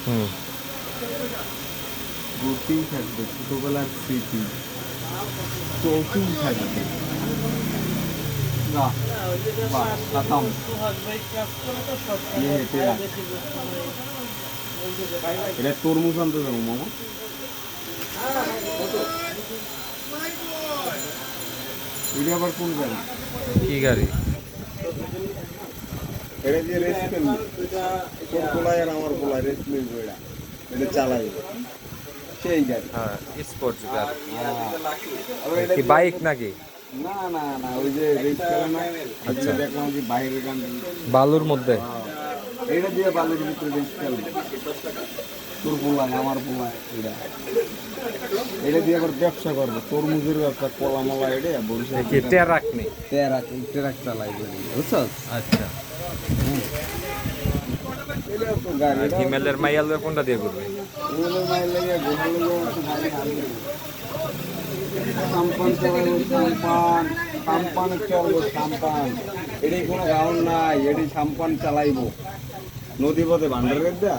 হুম। ঘুরতেই থাকবে, ছোটবেলার স্মৃতি চলতেই থাকবে। বাহ বাহ, খতম। ये हेঁটে রাখ। এটা তরমুজ আনতে যাবো মামা। এটা আবার কোন গাড়ি? কি গাড়ি? এটা দিয়ে রেস খেলবো, তোর পোলায় আর আমার পোলায় রেস মিলবো। এটা এটা চালাই সেই গাড়ি। হ্যাঁ, স্পোর্টস গাড়ি। আবার এটা কি দিয়ে বাইক নাকি? না না না, ওই যে রেস খেলে না, আচ্ছা। ওইদিকে দেখলাম যে বাইরের গান। বালুর মধ্যে? এটা দিয়ে বালুর ভিতরে রেস খেলবো, তোর পোলায় আমার পোলায়। এটা এটা দিয়ে আবার ব্যবসা করবো, তরমুজের ব্যবসা, কলা মলা। এটা বরিশাল কি ট্রাক নেই? ট্রাক চালাই বুঝছো। আচ্ছা। এটা তো গাড়ি, আর এটা হিমেলের মাইয়ালের কোনটা দিয়ে ঘুরবে? ওগুলোর মায়ের লেগে ঘোরার লেগে একটু গাড়ি আনবে। সাম্পান চালাবো, সাম্পান সাম্পানে চলবো, সাম্পান। এটাই কোনো গাউন নাই, এটি সাম্পান চালাইবো নদী পথে ভান্ডারের দেয়া।